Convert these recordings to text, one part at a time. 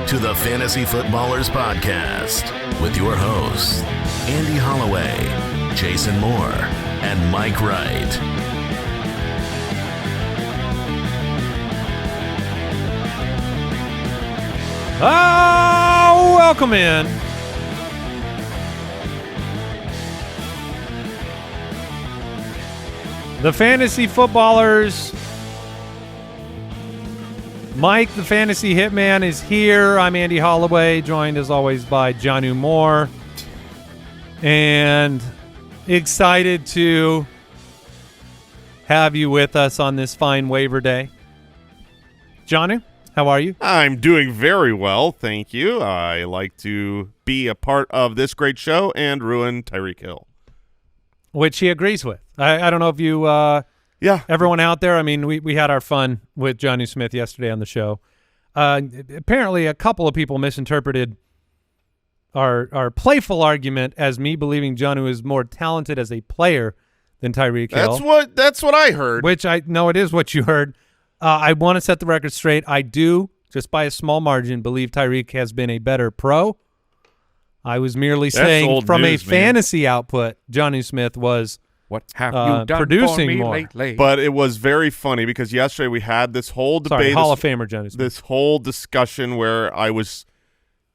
to the Fantasy Footballers Podcast with your hosts, Andy Holloway, Jason Moore, and Mike Wright. Oh, welcome in. The Fantasy Footballers. Mike, the Fantasy Hitman, is here. I'm Andy Holloway, joined as always by Jonu Moore. And excited to have you with us on this fine waiver day. Jonu, how are you? I'm doing very well, thank you. I like to be a part of this great show and ruin Tyreek Hill. Which he agrees with. I don't know if you everyone out there, I mean, we had our fun with Johnny Smith yesterday on the show. Apparently a couple of people misinterpreted our playful argument as me believing Jonu is more talented as a player than Tyreek Hill. That's what I heard. Which I know it is what you heard. I want to set the record straight. I do, just by a small margin, believe Tyreek has been a better pro. I was merely saying from a fantasy output, Johnny Smith was what have you done producing for me more lately? But it was very funny because yesterday we had this whole debate. Hall of Famer Johnny Smith. This whole discussion where I was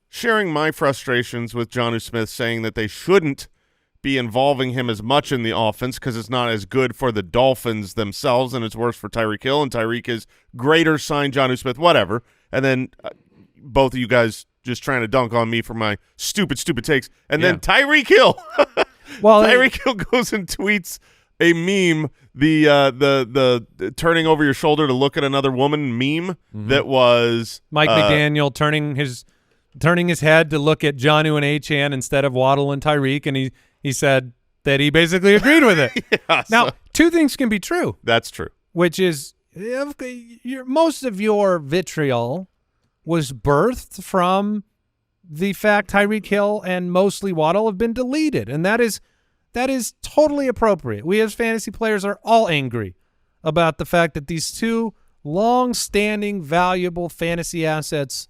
sharing my frustrations with Johnny Smith, saying that they shouldn't be involving him as much in the offense because it's not as good for the Dolphins themselves and it's worse for Tyreek Hill, and Tyreek is greater, sign Johnny Smith, whatever. And then both of you guys just trying to dunk on me for my stupid takes. And then Tyreek Hill. Well, Tyreek Hill goes and tweets a meme, the turning over your shoulder to look at another woman meme that was Mike McDaniel turning his head to look at Jonnu and Achane instead of Waddle and Tyreek, and he said that he basically agreed with it. Now, two things can be true. That's true. Which is most of your vitriol was birthed from the fact Tyreek Hill and mostly Waddle have been deleted, and that is totally appropriate. We as fantasy players are all angry about the fact that these two long-standing, valuable fantasy assets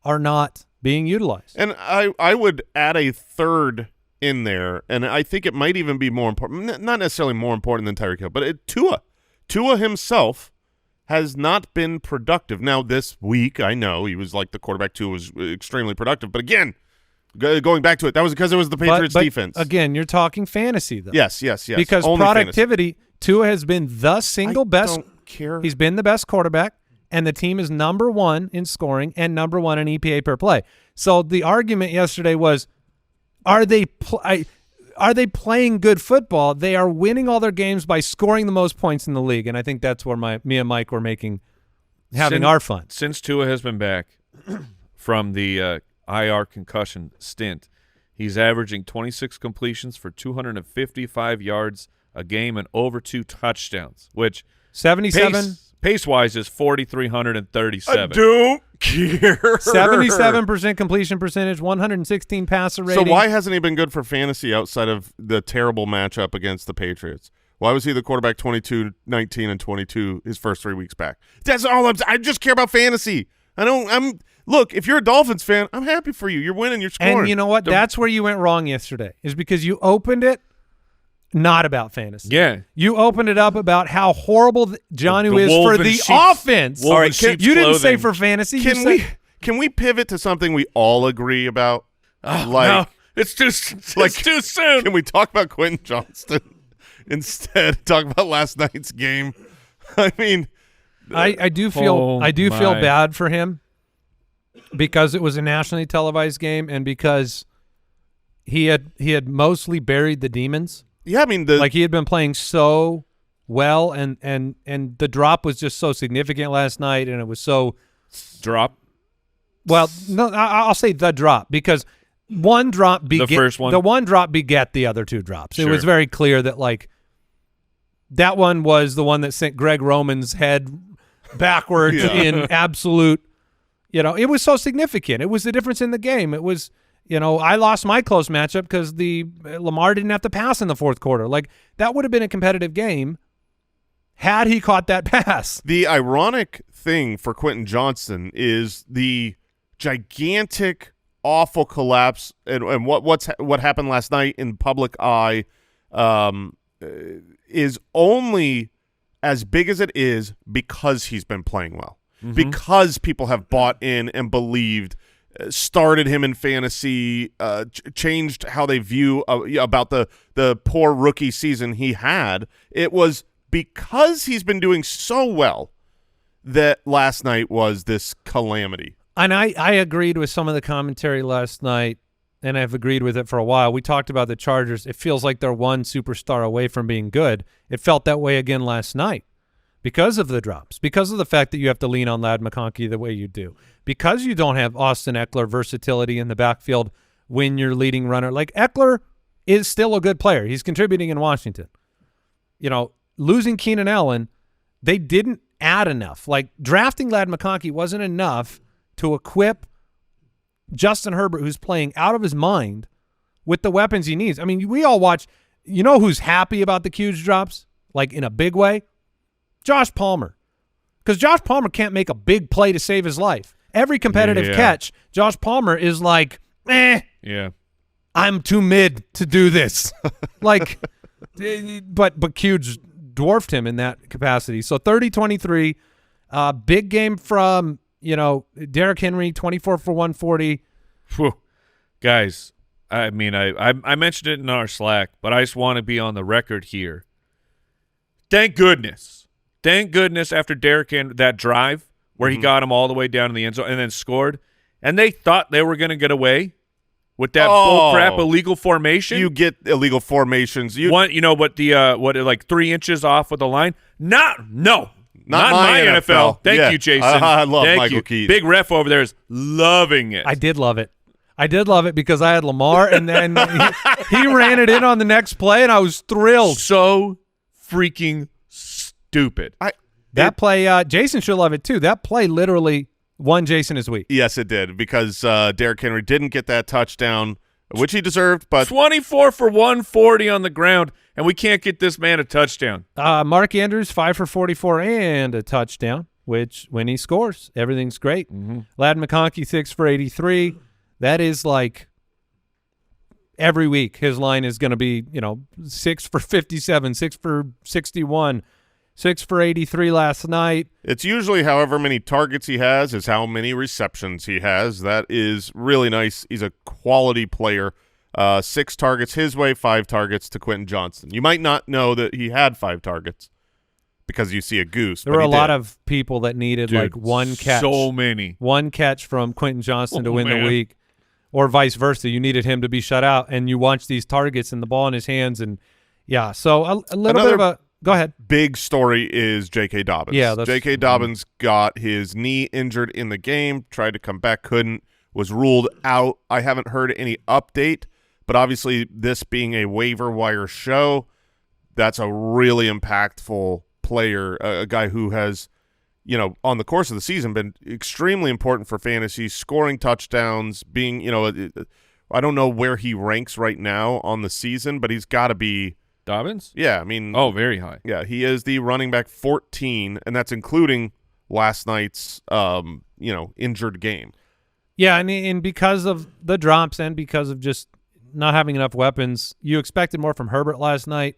are not being utilized. And I would add a third in there, and I think it might even be more important, not necessarily more important than Tyreek Hill, but Tua himself has not been productive. Now, this week, I know he was like the quarterback. Tua was extremely productive. But again, going back to it, that was because it was the Patriots' defense. Again, you're talking fantasy, though. Yes. Because only productivity, fantasy. Tua has been the single best. Don't care. He's been the best quarterback, and the team is number one in scoring and number one in EPA per play. So the argument yesterday was, are they playing good football? They are winning all their games by scoring the most points in the league, and I think that's where me and Mike were having our fun. Since Tua has been back from the IR concussion stint, he's averaging 26 completions for 255 yards a game and over 2 touchdowns, which 77 pace-wise is 4,337. I don't care. 77% completion percentage, 116 passer rating. So why hasn't he been good for fantasy outside of the terrible matchup against the Patriots? Why was he the quarterback 22, 19, and 22 his first 3 weeks back? That's all I just care about fantasy. Look, if you're a Dolphins fan, I'm happy for you. You're winning, you're scoring. And you know what? That's where you went wrong yesterday, is because you opened it not about fantasy. Yeah. You opened it up about how horrible Jonnu is for the offense. All right, you didn't say for fantasy. Can we pivot to something we all agree about? No, it's too soon. Can we talk about Quentin Johnston instead? Talk about last night's game. I mean, I do feel bad for him because it was a nationally televised game and because he had mostly buried the demons. Yeah, I mean, he had been playing so well, and the drop was just so significant last night, and it was so drop. Well, no, I'll say the drop because one drop the one drop beget the other two drops. Sure. It was very clear that that one was the one that sent Greg Roman's head backwards in absolute. It was so significant. It was the difference in the game. It was. I lost my close matchup because Lamar didn't have to pass in the fourth quarter. That would have been a competitive game had he caught that pass. The ironic thing for Quentin Johnston is the gigantic, awful collapse, and what happened last night in public eye is only as big as it is because he's been playing well, because people have bought in and believed, started him in fantasy, changed how they view about the poor rookie season he had. It was because he's been doing so well that last night was this calamity. And I agreed with some of the commentary last night, and I've agreed with it for a while. We talked about the Chargers. It feels like they're one superstar away from being good. It felt that way again last night because of the drops, because of the fact that you have to lean on Ladd McConkey the way you do, because you don't have Austin Eckler versatility in the backfield when you're leading runner. Like, Eckler is still a good player. He's contributing in Washington. You know, losing Keenan Allen, they didn't add enough. Like, drafting Ladd McConkey wasn't enough to equip Justin Herbert, who's playing out of his mind, with the weapons he needs. I mean, we all watch. You know who's happy about the huge drops, like in a big way? Josh Palmer. Because Josh Palmer can't make a big play to save his life. Every competitive catch, Josh Palmer is like, I'm too mid to do this. Like, but Huge dwarfed him in that capacity. So 30-23, big game from, Derrick Henry, 24 for 140. Whew. Guys, I mean, I mentioned it in our Slack, but I just want to be on the record here. Thank goodness after Derrick Henry, that drive where he got him all the way down in the end zone and then scored, and they thought they were going to get away with that bullcrap illegal formation. You get illegal formations. Like 3 inches off of the line? Not my NFL. Thank you, Jason. I love Michael Keith. Big ref over there is loving it. I did love it because I had Lamar, and then he ran it in on the next play, and I was thrilled. So freaking stupid. That play, Jason should love it too. That play literally won Jason his week. Yes, it did, because Derrick Henry didn't get that touchdown, which he deserved. But 24 for 140 on the ground, and we can't get this man a touchdown. Mark Andrews, 5 for 44 and a touchdown, which when he scores, everything's great. Ladd McConkey, 6 for 83. That is like every week his line is going to be, 6 for 57, 6 for 61, 6 for 83 last night. It's usually however many targets he has is how many receptions he has. That is really nice. He's a quality player. 6 targets his way, 5 targets to Quentin Johnston. You might not know that he had 5 targets because you see a goose. There were a lot of people that needed like one catch. So many. One catch from Quentin Johnston to win the week, or vice versa. You needed him to be shut out, and you watch these targets and the ball in his hands. And, so a little bit of a – go ahead. Big story is J.K. Dobbins. Yeah, J.K. Dobbins got his knee injured in the game, tried to come back, couldn't, was ruled out. I haven't heard any update. But obviously, this being a waiver wire show, that's a really impactful player, a guy who has, on the course of the season been extremely important for fantasy, scoring touchdowns, being, I don't know where he ranks right now on the season, but he's got to be. Dobbins? Yeah, I mean. Oh, very high. Yeah, he is the running back 14, and that's including last night's, injured game. Yeah, and because of the drops and because of just not having enough weapons, you expected more from Herbert last night,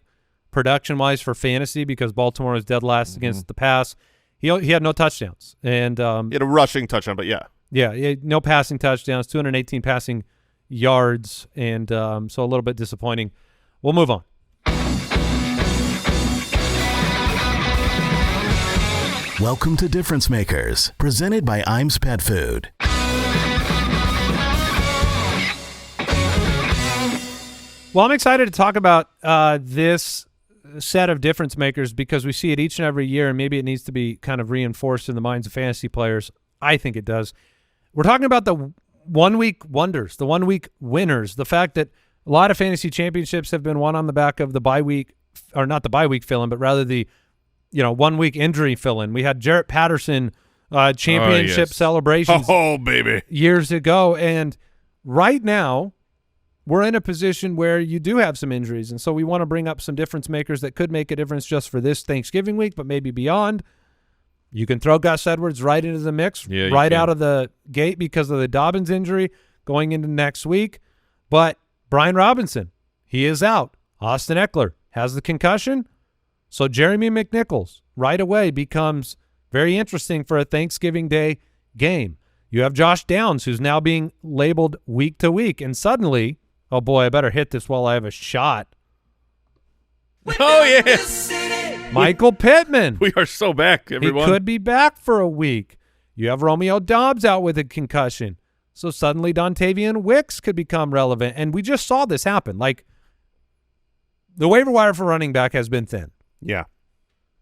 production-wise for fantasy, because Baltimore was dead last against the pass. He had no touchdowns, and he had a rushing touchdown, but no passing touchdowns, 218 passing yards, and so a little bit disappointing. We'll move on. Welcome to Difference Makers, presented by IAMS Pet Food. Well, I'm excited to talk about this set of difference makers because we see it each and every year, and maybe it needs to be kind of reinforced in the minds of fantasy players. I think it does. We're talking about the one-week wonders, the one-week winners, the fact that a lot of fantasy championships have been won on the back of the bye week, or not the bye week fill-in, but rather the 1 week injury fill-in. We had Jarrett Patterson championship celebrations baby, years ago, and right now we're in a position where you do have some injuries, and so we want to bring up some difference makers that could make a difference just for this Thanksgiving week, but maybe beyond. You can throw Gus Edwards right into the mix right out of the gate because of the Dobbins injury going into next week. But Brian Robinson, he is out. Austin Eckler has the concussion. So Jeremy McNichols right away becomes very interesting for a Thanksgiving Day game. You have Josh Downs, who's now being labeled week to week. And suddenly, oh boy, I better hit this while I have a shot. Oh, yeah. Michael Pittman. We are so back, everyone. He could be back for a week. You have Romeo Doubs out with a concussion. So suddenly Dontavian Wicks could become relevant. And we just saw this happen. Like, the waiver wire for running back has been thin. Yeah.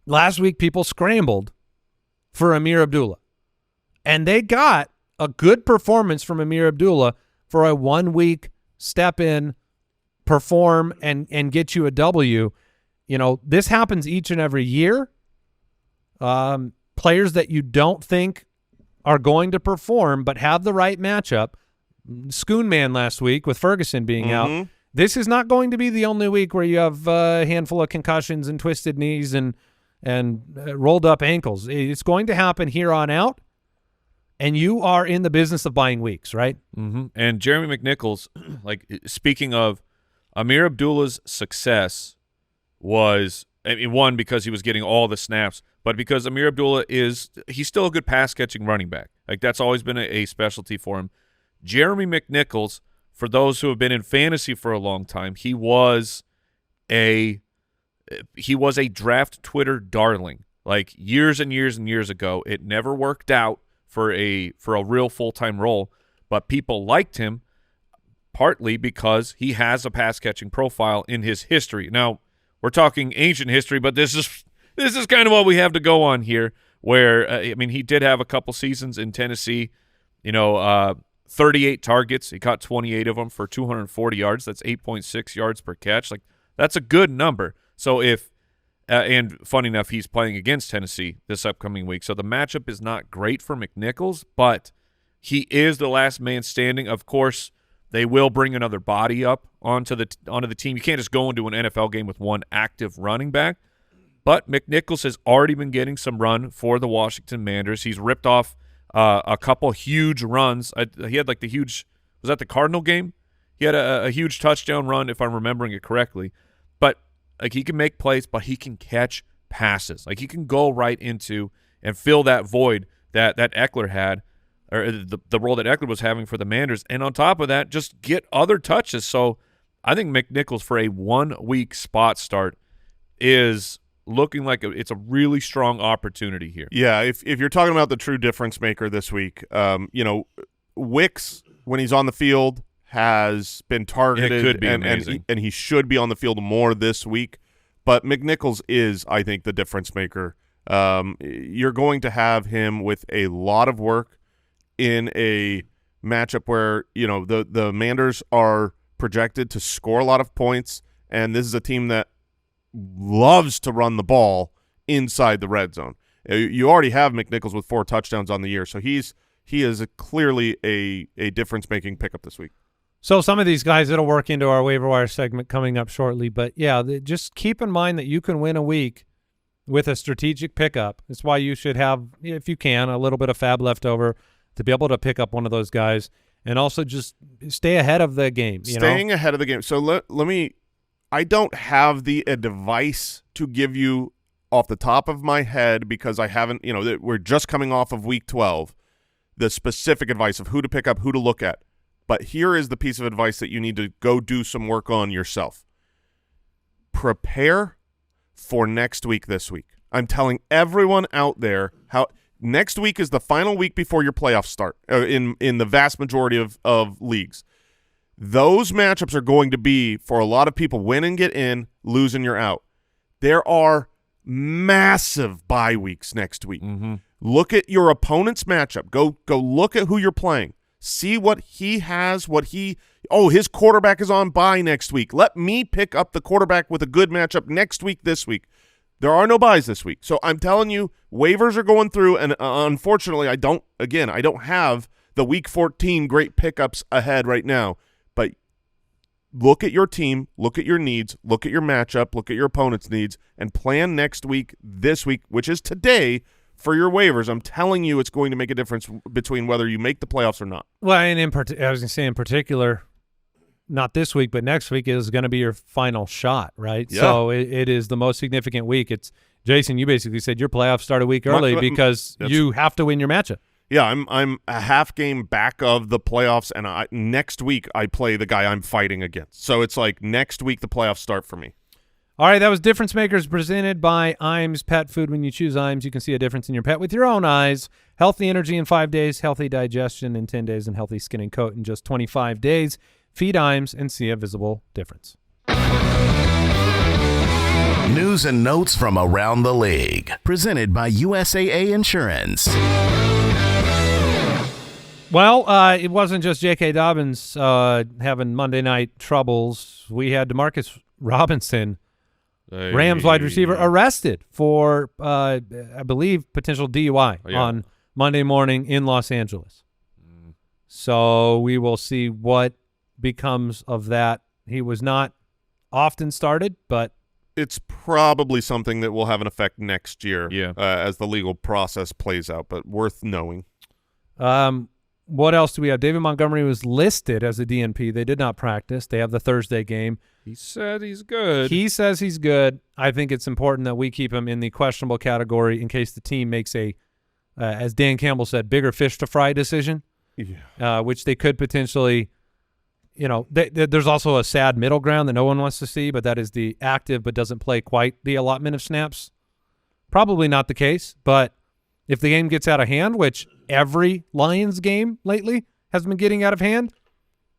Last week, people scrambled for Amir Abdullah. And they got a good performance from Amir Abdullah for a 1 week step in, perform, and get you a W. You know, this happens each and every year. Players that you don't think are going to perform but have the right matchup. Schoonman last week with Ferguson being out. This is not going to be the only week where you have a handful of concussions and twisted knees and rolled up ankles. It's going to happen here on out, and you are in the business of buying weeks, right? And Jeremy McNichols, like, speaking of Amir Abdullah's success was, I mean, one, because he was getting all the snaps, but because Amir Abdullah he's still a good pass-catching running back. Like, that's always been a specialty for him. Jeremy McNichols, for those who have been in fantasy for a long time, he was a draft Twitter darling. Like, years and years and years ago, it never worked out for a real full-time role, but people liked him partly because he has a pass-catching profile in his history. Now, we're talking ancient history, but this is kind of what we have to go on here, where, I mean, he did have a couple seasons in Tennessee, 38 targets. He caught 28 of them for 240 yards. That's 8.6 yards per catch. Like, that's a good number. So if and funny enough, he's playing against Tennessee this upcoming week. So the matchup is not great for McNichols, but he is the last man standing. Of course, they will bring another body up onto the team. You can't just go into an NFL game with one active running back. But McNichols has already been getting some run for the Washington Commanders. He's ripped off a couple huge runs. He had like the huge – was that the Cardinal game? He had a huge touchdown run, if I'm remembering it correctly. But like, he can make plays, but he can catch passes. Like, he can go right into and fill that void that Eckler had, or the role that Eckler was having for the Commanders. And on top of that, just get other touches. So I think McNichols for a 1 week spot start is looking like it's a really strong opportunity here. Yeah, if you're talking about the true difference maker this week, Wicks, when he's on the field, has been targeted. It could be amazing. And he should be on the field more this week. But McNichols is, I think, the difference maker. You're going to have him with a lot of work in a matchup where, the Commanders are projected to score a lot of points, and this is a team that loves to run the ball inside the red zone. You already have McNichols with 4 touchdowns on the year, so he is clearly a difference-making pickup this week. So some of these guys, it'll work into our waiver wire segment coming up shortly. But, yeah, just keep in mind that you can win a week with a strategic pickup. That's why you should have, if you can, a little bit of fab left over to be able to pick up one of those guys, and also just stay ahead of the game. Staying ahead of the game. So let me – I don't have the advice to give you off the top of my head because I haven't – we're just coming off of Week 12, the specific advice of who to pick up, who to look at. But here is the piece of advice that you need to go do some work on yourself. Prepare for next week this week. I'm telling everyone out there how next week is the final week before your playoffs start in the vast majority of leagues. Those matchups are going to be, for a lot of people, win and get in, lose and you're out. There are massive bye weeks next week. Look at your opponent's matchup. Go look at who you're playing. See what he has, his quarterback is on bye next week. Let me pick up the quarterback with a good matchup next week, this week. There are no buys this week. So I'm telling you, waivers are going through, and unfortunately, I don't have the Week 14 great pickups ahead right now. But look at your team, look at your needs, look at your matchup, look at your opponent's needs, and plan next week, this week, which is today, for your waivers, I'm telling you it's going to make a difference between whether you make the playoffs or not. Well, and I was going to say in particular, not this week, but next week is going to be your final shot, right? Yeah. So it is the most significant week. It's Jason, you basically said your playoffs start a week early because you have to win your matchup. Yeah, I'm a half game back of the playoffs, and next week I play the guy I'm fighting against. So it's like next week the playoffs start for me. All right, that was Difference Makers presented by IAMS Pet Food. When you choose IAMS, you can see a difference in your pet with your own eyes. Healthy energy in 5 days, healthy digestion in 10 days, and healthy skin and coat in just 25 days. Feed IAMS and see a visible difference. News and notes from around the league, presented by USAA Insurance. Well, it wasn't just J.K. Dobbins having Monday night troubles. We had DeMarcus Robinson, Rams wide receiver, arrested for, I believe, potential DUI on Monday morning in Los Angeles. So we will see what becomes of that. He was not often started, but it's probably something that will have an effect next year as the legal process plays out, but worth knowing. What else do we have? David Montgomery was listed as a DNP. They did not practice. They have the Thursday game. He said he's good. He says he's good. I think it's important that we keep him in the questionable category in case the team makes a, as Dan Campbell said, bigger fish to fry decision, which they could potentially, there's also a sad middle ground that no one wants to see, but that is the active but doesn't play quite the allotment of snaps. Probably not the case, but if the game gets out of hand, which every Lions game lately has been getting out of hand.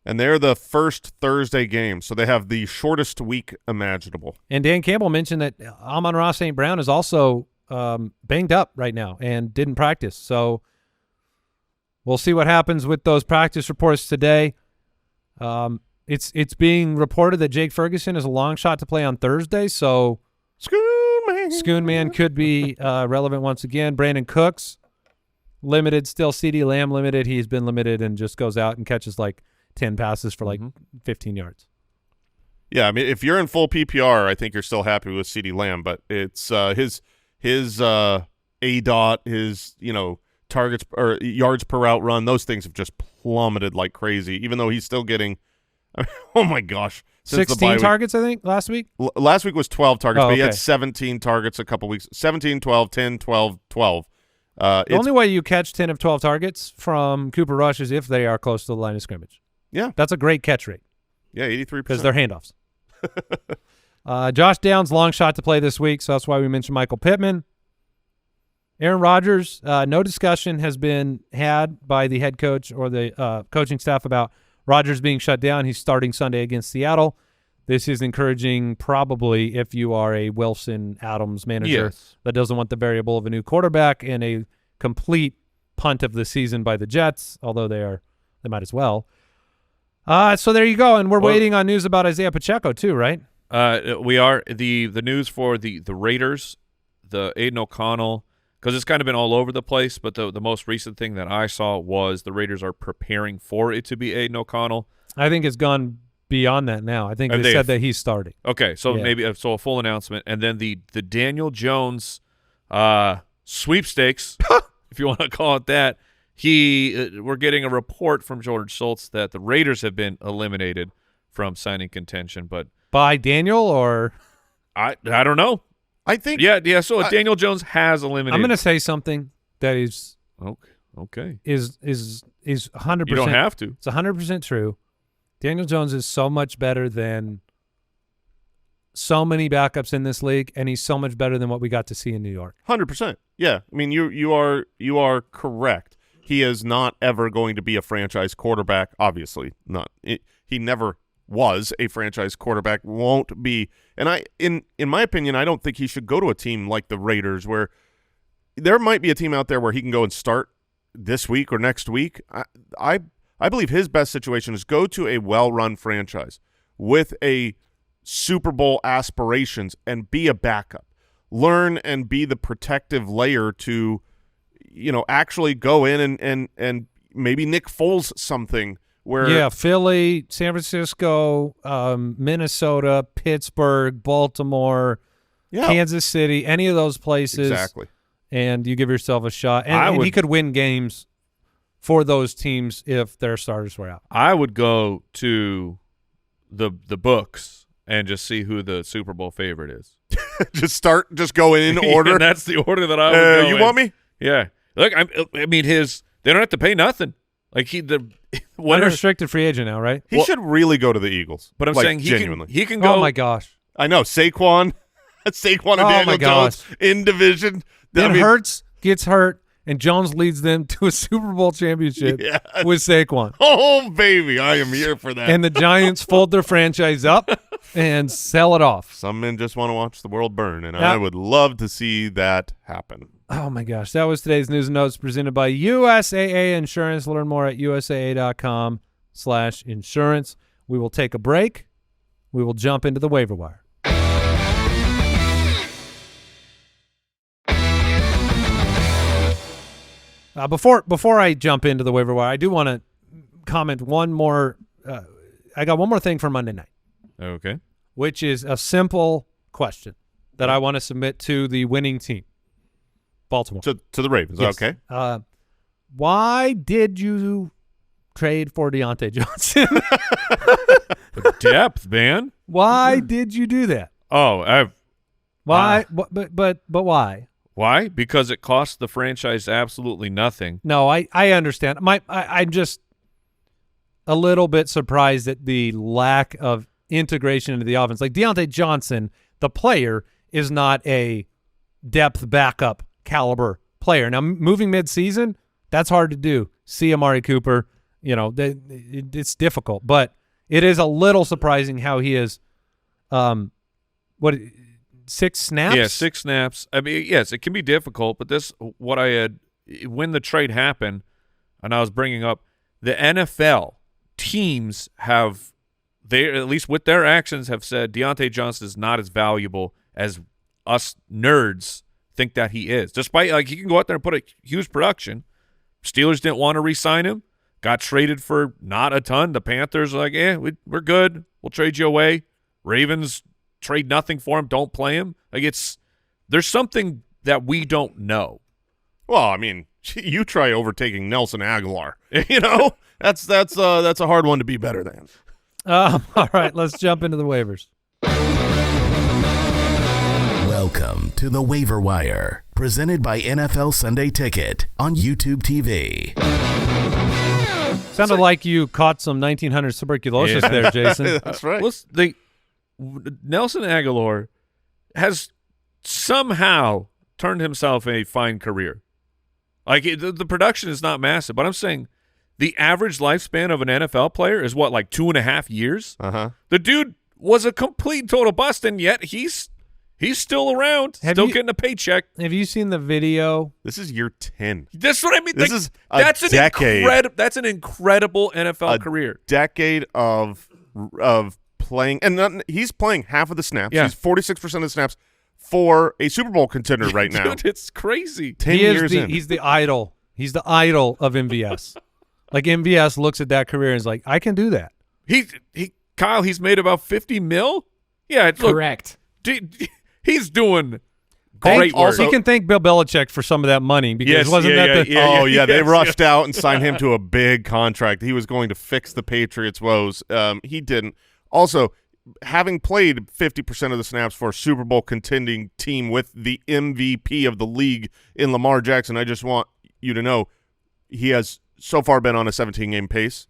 And they're the first Thursday game, so they have the shortest week imaginable. And Dan Campbell mentioned that Amon-Ra St. Brown is also banged up right now and didn't practice. So we'll see what happens with those practice reports today. It's being reported that Jake Ferguson is a long shot to play on Thursday, so Scoon Man could be relevant once again. Brandon Cooks, limited still. CeeDee Lamb, limited. He's been limited and just goes out and catches like 10 passes for like 15 yards. Yeah, I mean, if you're in full PPR, I think you're still happy with CeeDee Lamb, but it's his ADOT, his targets or yards per route run, those things have just plummeted like crazy, even though he's still getting oh my gosh, 16 targets I think last week. Last week was 12 targets, but he had 17 targets a couple weeks. 17, 12, 10, 12, 12. The only way you catch 10 of 12 targets from Cooper Rush is if they are close to the line of scrimmage. Yeah. That's a great catch rate. Yeah, 83%. Because they're handoffs. Josh Downs, long shot to play this week, so that's why we mentioned Michael Pittman. Aaron Rodgers, no discussion has been had by the head coach or the coaching staff about Rodgers being shut down. He's starting Sunday against Seattle. This is encouraging probably if you are a Wilson-Adams manager that doesn't want the variable of a new quarterback and a complete punt of the season by the Jets, although they might as well. So there you go, and we're waiting on news about Isaiah Pacheco too, right? We are. The news for the Raiders, the Aiden O'Connell, because it's kind of been all over the place, but the most recent thing that I saw was the Raiders are preparing for it to be Aiden O'Connell. I think it's gone beyond that now. I think they said that he's starting. Okay, so maybe a full announcement, and then the Daniel Jones sweepstakes, if you want to call it that. We're getting a report from George Schultz that the Raiders have been eliminated from signing contention, but by Daniel or I don't know. I think So Daniel Jones has eliminated. I'm going to say something that is okay. Is 100%. You don't have to. It's 100% true. Daniel Jones is so much better than so many backups in this league, and he's so much better than what we got to see in New York. 100%. Yeah, I mean you are correct. He is not ever going to be a franchise quarterback. Obviously, not. He never was a franchise quarterback. Won't be. And in my opinion, I don't think he should go to a team like the Raiders, where there might be a team out there where he can go and start this week or next week. I believe his best situation is go to a well-run franchise with a Super Bowl aspirations and be a backup. Learn and be the protective layer to, actually go in and maybe Nick Foles something where Philly, San Francisco, Minnesota, Pittsburgh, Baltimore, Kansas City, any of those places. Exactly. and you give yourself a shot. And he could win games for those teams if their starters were out. I would go to the books and just see who the Super Bowl favorite is. just go in order. Yeah, that's the order that I would go you in. Want me? Yeah. Look, I mean, they don't have to pay nothing. Like unrestricted free agent now, right? He should really go to the Eagles. But I'm saying genuinely. he can go. Oh my gosh. I know Saquon and Daniel Jones in division. Then Hurts gets hurt, and Jones leads them to a Super Bowl championship with Saquon. Oh baby, I am here for that. And the Giants fold their franchise up and sell it off. Some men just want to watch the world burn, and I would love to see that happen. Oh, my gosh. That was today's news and notes presented by USAA Insurance. Learn more at USAA.com/insurance. We will take a break. We will jump into the waiver wire. Before I jump into the waiver wire, I do want to comment one more. I got one more thing for Monday night. Okay. Which is a simple question that I want to submit to the winning team. Baltimore. To the Ravens. Yes. Okay. Why did you trade for Deontay Johnson? Depth, man. Why did you do that? Oh, why? But why? Why? Because it cost the franchise absolutely nothing. No, I understand. I'm just a little bit surprised at the lack of integration into the offense. Like Deontay Johnson, the player, is not a depth backup caliber player. Now, moving mid-season, that's hard to do. See Amari Cooper, it's difficult. But it is a little surprising how he is, 6 snaps? Yeah, 6 snaps. I mean, yes, it can be difficult, but when the trade happened, and I was bringing up, the NFL teams at least with their actions, have said Deontay Johnson is not as valuable as us nerds think that he is. Despite, he can go out there and put a huge production. Steelers didn't want to re-sign him. Got traded for not a ton. The Panthers are like, we're good. We'll trade you away. Ravens trade nothing for him. Don't play him. There's something that we don't know. Well, I mean, you try overtaking Nelson Aguilar. That's a hard one to be better than. All right, let's jump into the waivers. Welcome to the Waiver Wire, presented by NFL Sunday Ticket on YouTube TV. Sounded like you caught some 1900 tuberculosis there, Jason. That's right. Nelson Aguilar has somehow turned himself a fine career. The production is not massive, but I'm saying the average lifespan of an NFL player is 2.5 years? Uh-huh. The dude was a complete total bust, and yet he's still around, getting a paycheck. Have you seen the video? This is year 10. That's what I mean. This is a decade. That's an incredible NFL career. Decade of playing, and he's playing half of the snaps. Yeah. He's 46% of the snaps for a Super Bowl contender right now. Dude, it's crazy. 10 years in. He's the idol. He's the idol of MVS. MVS looks at that career and is like, I can do that. Kyle, he's made about $50 million? Yeah. Correct. He's doing great work. Also, he can thank Bill Belichick for some of that money because they rushed out and signed him to a big contract. He was going to fix the Patriots' woes. He didn't. Also, having played 50% of the snaps for a Super Bowl contending team with the MVP of the league in Lamar Jackson, I just want you to know he has so far been on a 17-game pace.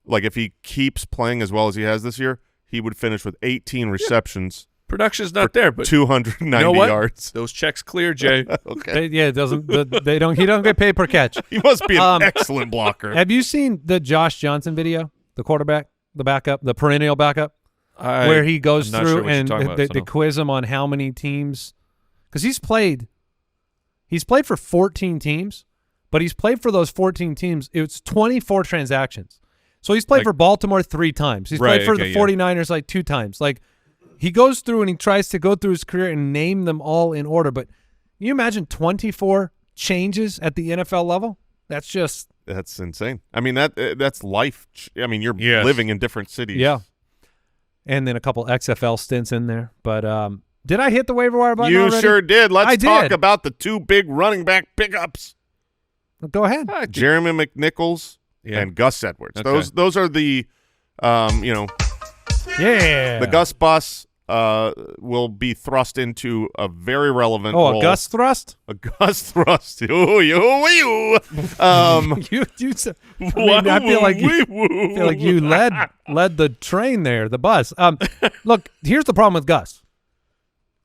If he keeps playing as well as he has this year, he would finish with 18 receptions. Production's not there, but 290 yards. Those checks clear, Jay. Okay. He don't get paid per catch. He must be an excellent blocker. Have you seen the Josh Johnson video, the quarterback, the backup, the perennial backup, where he goes through and they quiz him on how many teams? Because he's played for 14 teams, but he's played for those 14 teams. It's 24 transactions. So he's played for Baltimore 3 times. He's played for the 49ers 2 times. He goes through and he tries to go through his career and name them all in order. But can you imagine 24 changes at the NFL level? That's insane. I mean, that's life. I mean, you're living in different cities. Yeah. And then a couple XFL stints in there. But Did I hit the waiver wire button already? You sure did. Let's talk about the two big running back pickups. Well, go ahead. Jeremy McNichols and Gus Edwards. Okay. Those are the, the Gus bus will be thrust into a very relevant role. A Gus thrust? A Gus thrust. Ooh. I feel like you led the train there, the bus. Look, here's the problem with Gus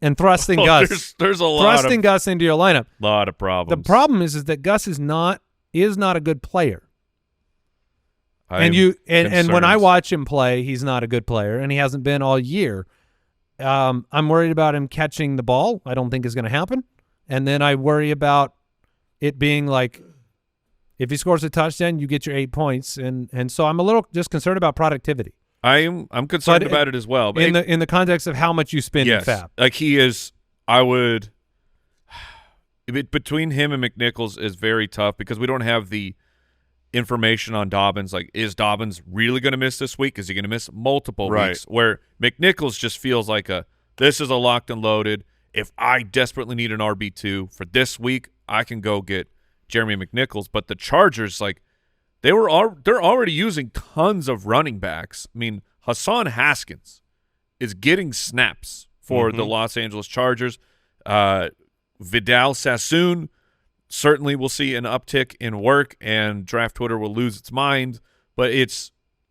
and thrusting Gus. There's a lot thrusting Gus into your lineup. Lot of problems. The problem is that Gus is not a good player. And when I watch him play, he's not a good player, and he hasn't been all year. I'm worried about him catching the ball. I don't think is going to happen. And then I worry about it being like, if he scores a touchdown, you get your 8 points, and so I'm a little just concerned about productivity. I'm concerned about it as well. But in the context of how much you spend in FAB. Like he is, between him and McNichols is very tough because we don't have the information on Dobbins. Like, is Dobbins really going to miss this week? Is he going to miss multiple weeks? Where McNichols just feels like this is a locked and loaded. If I desperately need an RB2 for this week, I can go get Jeremy McNichols. But the Chargers, like, they're already using tons of running backs. I mean, Hassan Haskins is getting snaps for the Los Angeles Chargers. Vidal Sassoon certainly will see an uptick in work, and draft Twitter will lose its mind. But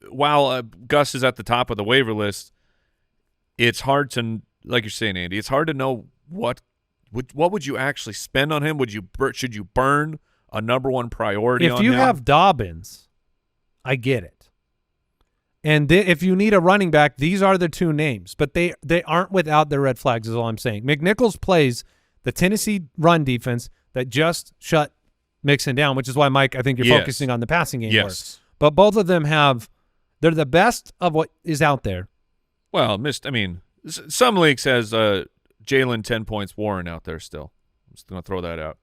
while Gus is at the top of the waiver list, it's hard to, like you're saying, Andy, it's hard to know what would you actually spend on him. Should you burn a number one priority on him? If you have Dobbins, I get it. And if you need a running back, these are the two names. But they aren't without their red flags is all I'm saying. McNichols plays the Tennessee run defense that just shut Mixon down, which is why, Mike, I think you're focusing on the passing game more. But both of them they're the best of what is out there. Well, some leagues has Jalen 10 points Warren out there still. I'm just going to throw that out.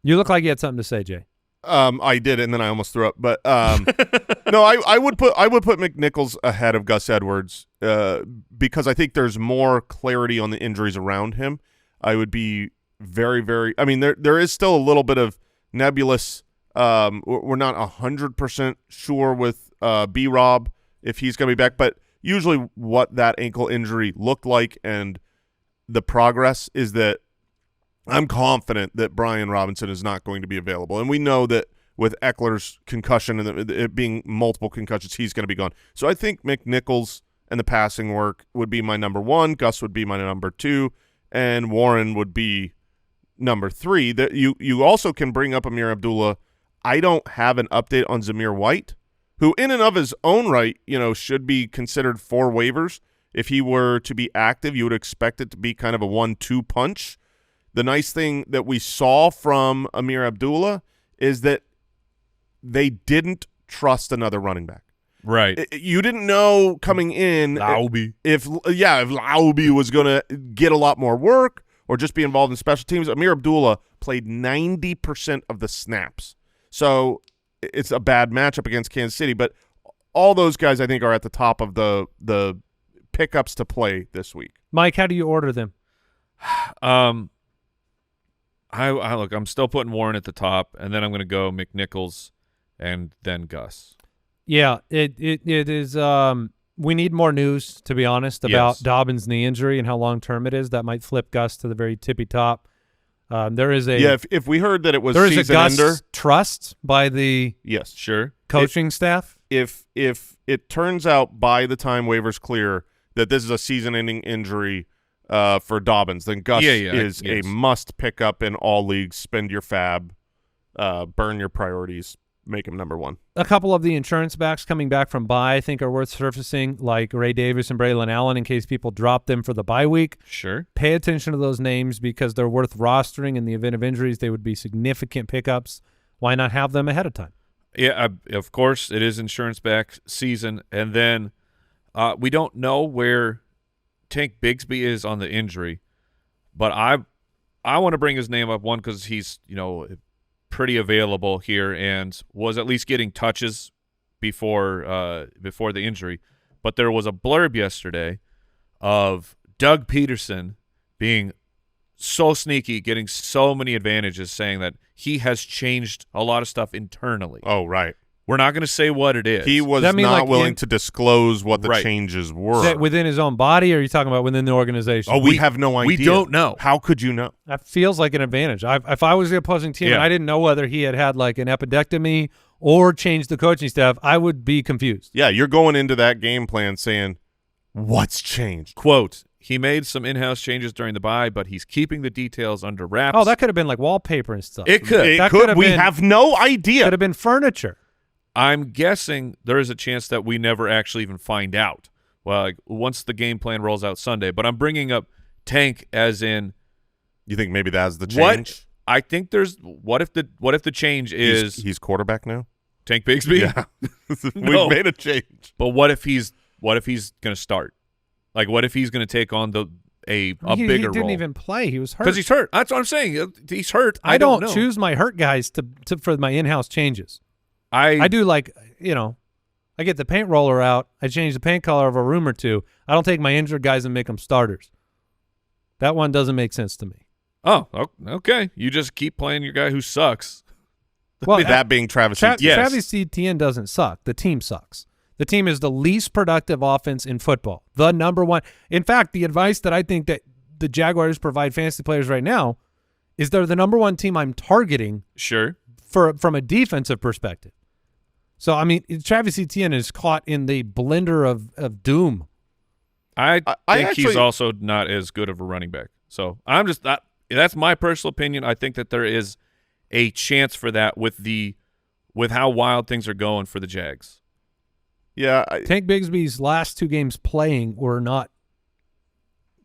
You look like you had something to say, Jay. I did, and then I almost threw up. But no, I would put McNichols ahead of Gus Edwards because I think there's more clarity on the injuries around him. I would be very, very – I mean, there is still a little bit of nebulous we're not 100% sure with B-Rob if he's going to be back, but usually what that ankle injury looked like and the progress is that I'm confident that Brian Robinson is not going to be available. And we know that with Eckler's concussion and it being multiple concussions, he's going to be gone. So I think McNichols and the passing work would be my number one. Gus would be my number two. And Warren would be number three. That you also can bring up Amir Abdullah. I don't have an update on Zamir White, who in and of his own right, should be considered for waivers. If he were to be active, you would expect it to be kind of a 1-2 punch. The nice thing that we saw from Amir Abdullah is that they didn't trust another running back. Right. You didn't know coming in if Lauby was going to get a lot more work or just be involved in special teams. Amir Abdullah played 90% of the snaps. So it's a bad matchup against Kansas City, but all those guys I think are at the top of the pickups to play this week. Mike, how do you order them? I'm still putting Warren at the top, and then I'm going to go McNichols and then Gus. Yeah, it is. We need more news, to be honest, about Dobbins' knee injury and how long term it is. That might flip Gus to the very tippy top. There is a if we heard that it was there season is a Gus ender, trust by the coaching staff. If it turns out by the time waivers clear that this is a season-ending injury for Dobbins, then Gus is a must pick up in all leagues. Spend your fab, burn your priorities, make him number one. A couple of the insurance backs coming back from bye I think are worth surfacing, like Ray Davis and Braylon Allen, in case people drop them for the bye week. Sure. Pay attention to those names because they're worth rostering. In the event of injuries, they would be significant pickups. Why not have them ahead of time? Yeah, of course, it is insurance back season. And then we don't know where Tank Bigsby is on the injury, but I want to bring his name up, one, because he's, pretty available here and was at least getting touches before the injury. But there was a blurb yesterday of Doug Peterson being so sneaky, getting so many advantages, saying that he has changed a lot of stuff internally. Oh, right. We're not going to say what it is. He was not willing to disclose what the changes were. Is that within his own body, or are you talking about within the organization? Oh, we have no idea. We don't know. How could you know? That feels like an advantage. If I was the opposing team and I didn't know whether he had like an appendectomy or changed the coaching staff, I would be confused. Yeah, you're going into that game plan saying, what's changed? Quote, he made some in-house changes during the bye, but he's keeping the details under wraps. Oh, that could have been like wallpaper and stuff. It could. It could. We have no idea. Could have been furniture. I'm guessing there is a chance that we never actually even find out. Well, like, once the game plan rolls out Sunday. But I'm bringing up Tank as in. You think maybe that's the change? I think there's. What if the change is he's quarterback now? Tank Bigsby? Yeah, we've made a change. But what if he's going to start? Like, what if he's going to take on a bigger role? He didn't even play. He was hurt. Because he's hurt. That's what I'm saying. He's hurt. I don't know. choose my hurt guys for my in-house changes. I do, like, I get the paint roller out. I change the paint color of a room or two. I don't take my injured guys and make them starters. That one doesn't make sense to me. Oh, okay. You just keep playing your guy who sucks. Well, that being Travis Etienne. Yes. Travis Etienne doesn't suck. The team sucks. The team is the least productive offense in football. The number one. In fact, the advice that I think that the Jaguars provide fantasy players right now is they're the number one team I'm targeting. Sure. From a defensive perspective. So, I mean, Travis Etienne is caught in the blender of doom. I think he's also not as good of a running back. So, that's my personal opinion. I think that there is a chance for that with how wild things are going for the Jags. Yeah. Tank Bigsby's last 2 games playing were not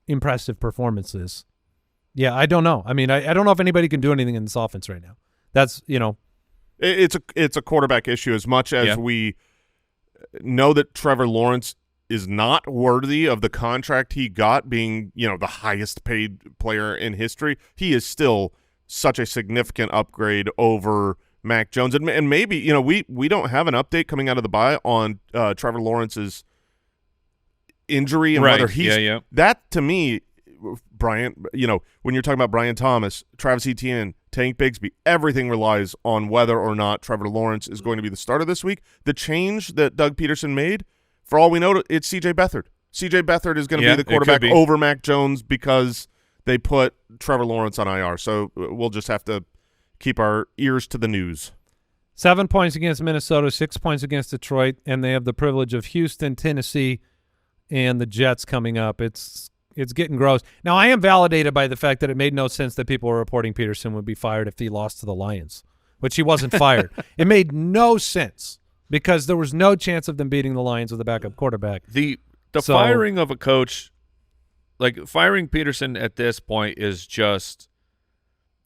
impressive performances. Yeah, I don't know. I mean, I don't know if anybody can do anything in this offense right now. That's, It's a quarterback issue as much as we know that Trevor Lawrence is not worthy of the contract he got, being, the highest paid player in history. He is still such a significant upgrade over Mac Jones. And maybe, we don't have an update coming out of the bye on Trevor Lawrence's injury and whether he's that, to me, Brian, when you're talking about Brian Thomas, Travis Etienne, Tank Bigsby, everything relies on whether or not Trevor Lawrence is going to be the starter this week. The change that Doug Peterson made, for all we know, it's C.J. Beathard. C.J. Beathard is going to be the quarterback over Mac Jones because they put Trevor Lawrence on IR. So we'll just have to keep our ears to the news. 7 points against Minnesota, 6 points against Detroit, and they have the privilege of Houston, Tennessee, and the Jets coming up. It's getting gross. Now, I am validated by the fact that it made no sense that people were reporting Peterson would be fired if he lost to the Lions, which he wasn't fired. It made no sense because there was no chance of them beating the Lions with a backup quarterback. The firing of a coach, like firing Peterson at this point is just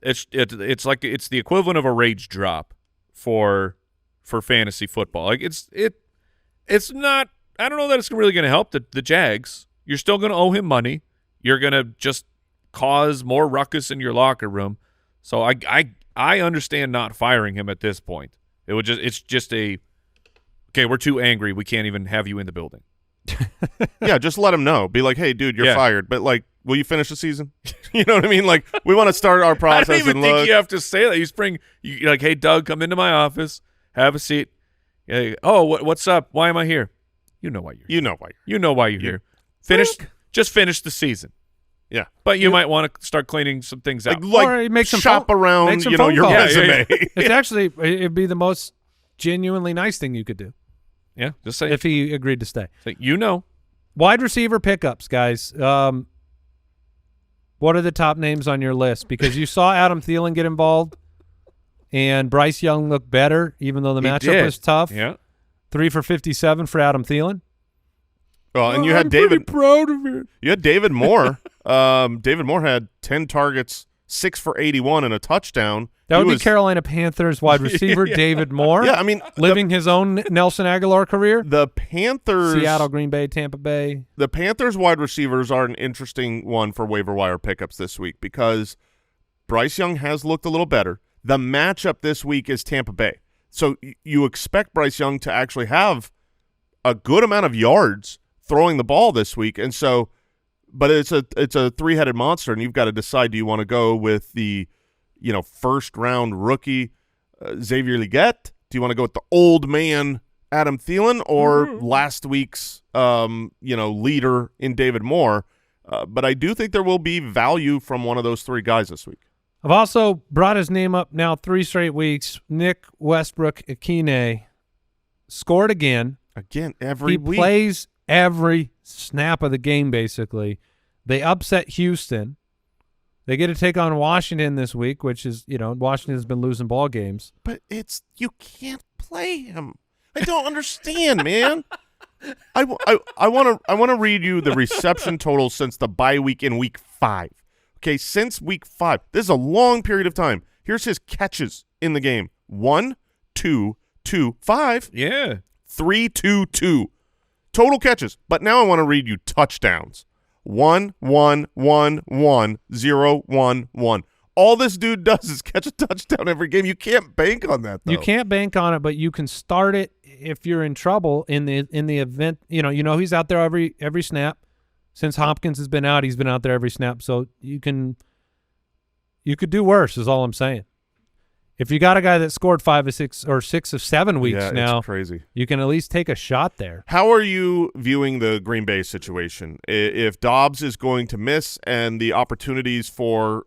it's like it's the equivalent of a rage drop for fantasy football. Like it's not. I don't know that it's really going to help the Jags. You're still going to owe him money. You're going to just cause more ruckus in your locker room. So I understand not firing him at this point. It's just okay, we're too angry. We can't even have you in the building. Yeah, just let him know. Be like, hey, dude, you're fired. But, like, will you finish the season? You know what I mean? Like, we want to start our process. I don't even think you have to say that. You're like, hey, Doug, come into my office. Have a seat. Oh, what's up? Why am I here? You know why you're here. You know why you're here. Just finish the season. Yeah. But you might want to start cleaning some things out. Or make some shop around, your resume. It's actually, it'd be the most genuinely nice thing you could do. Yeah, just say if he agreed to stay. Wide receiver pickups, guys. What are the top names on your list? Because you saw Adam Thielen get involved, and Bryce Young looked better, even though the matchup was tough. Yeah. 3 for 57 for Adam Thielen. Well, and you had David. Proud of it. You had David Moore. David Moore had 10 targets, 6 for 81, and a touchdown. That would be Carolina Panthers wide receiver David Moore. Yeah, I mean, living his own Nelson Aguilar career. The Panthers, Seattle, Green Bay, Tampa Bay. The Panthers wide receivers are an interesting one for waiver wire pickups this week because Bryce Young has looked a little better. The matchup this week is Tampa Bay, so you expect Bryce Young to actually have a good amount of yards throwing the ball this week, and so But it's a three-headed monster, and you've got to decide, do you want to go with the, first-round rookie Xavier Legette? Do you want to go with the old man Adam Thielen, or last week's leader in David Moore? But I do think there will be value from one of those three guys this week. I've also brought his name up now 3 straight weeks. Nick Westbrook-Ikhine scored again. Every week. He plays every snap of the game, basically. They upset Houston. They get to take on Washington this week, which is, Washington's been losing ball games. But you can't play him. I don't understand, man. I want to read you the reception total since the bye week in week 5. Okay, since week 5. This is a long period of time. Here's his catches in the game. 1, 2, 2, 5. Yeah. 3, 2, 2. Total catches. But now I want to read you touchdowns. 1, 1, 1, 1, 0, 1, 1. All this dude does is catch a touchdown every game. You can't bank on that, though. You can't bank on it, but you can start it if you're in trouble in the event. He's out there every snap. Since Hopkins has been out, he's been out there every snap. So you could do worse, is all I'm saying. If you got a guy that scored 5 or 6 of 7 weeks now, it's crazy. You can at least take a shot there. How are you viewing the Green Bay situation? If Dobbs is going to miss and the opportunities for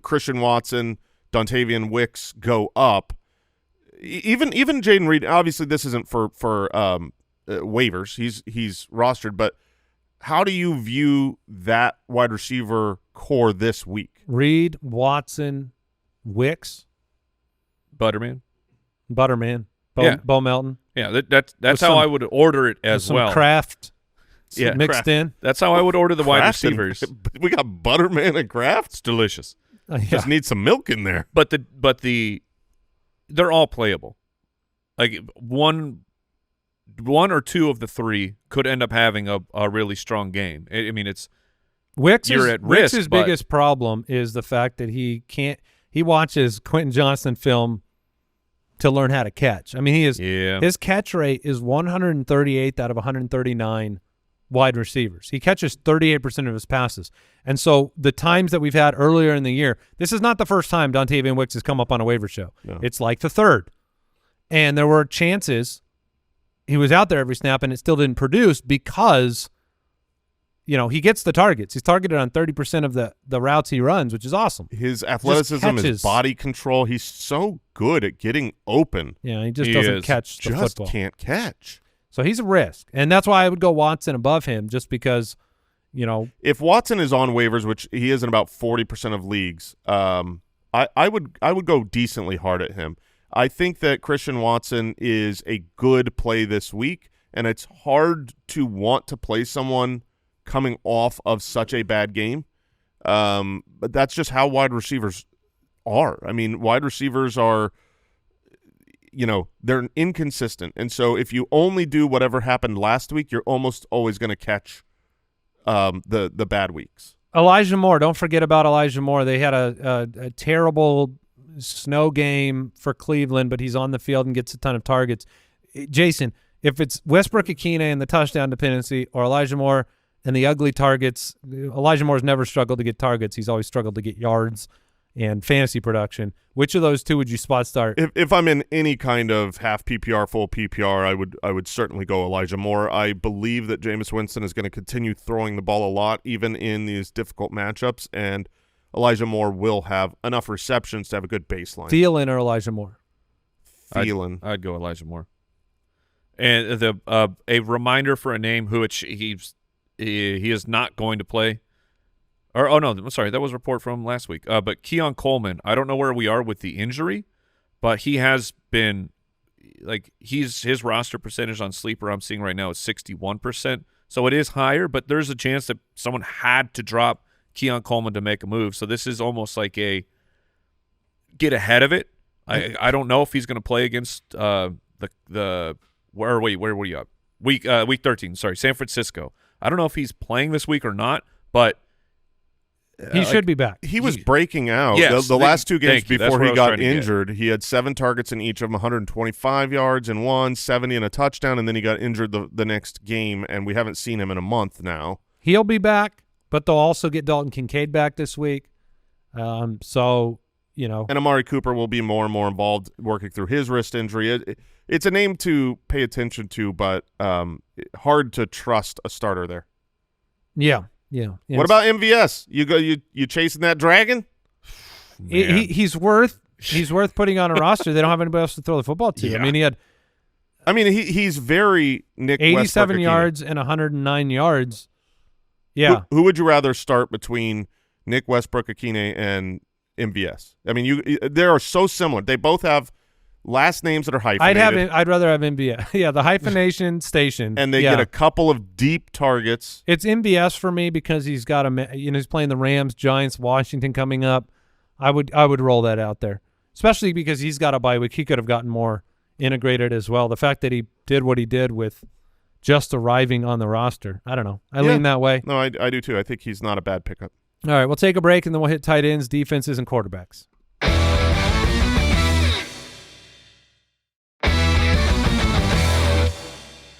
Christian Watson, Dontavian Wicks go up, even Jaden Reed, obviously this isn't for waivers. He's rostered, but how do you view that wide receiver core this week? Reed, Watson, Wicks. Butterman, Bo Melton. Yeah, that's how I would order it as well. Kraft mixed in. That's how I would order the wide receivers. We got Butterman and Kraft. It's delicious. Just need some milk in there. But they're all playable. Like one or two of the three could end up having a really strong game. I mean, it's you're at risk. Wicks's biggest problem is the fact that he watches Quentin Johnston film to learn how to catch. I mean, his catch rate is 138th out of 139 wide receivers. He catches 38% of his passes. And so the times that we've had earlier in the year, this is not the first time Dontavian Wicks has come up on a waiver show. No. It's like the third. And there were chances he was out there every snap and it still didn't produce because he gets the targets. He's targeted on 30% of the routes he runs, which is awesome. His athleticism, his body control, he's so good at getting open. Yeah, he doesn't catch the football. Just can't catch. So he's a risk. And that's why I would go Watson above him just because, if Watson is on waivers, which he is in about 40% of leagues, I would go decently hard at him. I think that Christian Watson is a good play this week, and it's hard to want to play someone coming off of such a bad game. But that's just how wide receivers are. I mean, wide receivers are, they're inconsistent. And so if you only do whatever happened last week, you're almost always going to catch the bad weeks. Elijah Moore, don't forget about Elijah Moore. They had a terrible snow game for Cleveland, but he's on the field and gets a ton of targets. Jason, if it's Westbrook-Ikhine and the touchdown dependency or Elijah Moore and the ugly targets, Elijah Moore's never struggled to get targets. He's always struggled to get yards and fantasy production. Which of those two would you spot start? If I'm in any kind of half PPR, full PPR, I would certainly go Elijah Moore. I believe that Jameis Winston is going to continue throwing the ball a lot, even in these difficult matchups, and Elijah Moore will have enough receptions to have a good baseline. Thielen or Elijah Moore? Thielen. I'd go Elijah Moore. And a reminder for a name who he is not going to play. Or no, I'm sorry, that was a report from last week. But Keon Coleman, I don't know where we are with the injury, but he has been his roster percentage on Sleeper I'm seeing right now is 61%. So it is higher, but there's a chance that someone had to drop Keon Coleman to make a move. So this is almost like a get ahead of it. I don't know if he's going to play against where were you up? Week 13, sorry, San Francisco. I don't know if he's playing this week or not, but he should be back. He was breaking out. Yes, the last two games before he got injured, he had 7 targets in each of them, 125 yards in one, 70 and a touchdown, and then he got injured the next game, and we haven't seen him in a month now. He'll be back, but they'll also get Dalton Kincaid back this week. So, you know. And Amari Cooper will be more and more involved working through his wrist injury. It's a name to pay attention to, but hard to trust a starter there. Yeah. What about MVS? You chasing that dragon? He's worth putting on a roster. They don't have anybody else to throw the football to. Yeah. He's very Nick 87 yards and 109 yards. Yeah. Who would you rather start between Nick Westbrook-Ikhine and MVS? I mean, they are so similar. They both have last names that are hyphenated. I'd rather have MVS. Yeah, the hyphenation station. And they get a couple of deep targets. It's MVS for me because he's got he's playing the Rams, Giants, Washington coming up. I would roll that out there, especially because he's got a bye week. He could have gotten more integrated as well. The fact that he did what he did with just arriving on the roster, I don't know. I lean that way. No, I do too. I think he's not a bad pickup. All right, we'll take a break, and then we'll hit tight ends, defenses, and quarterbacks.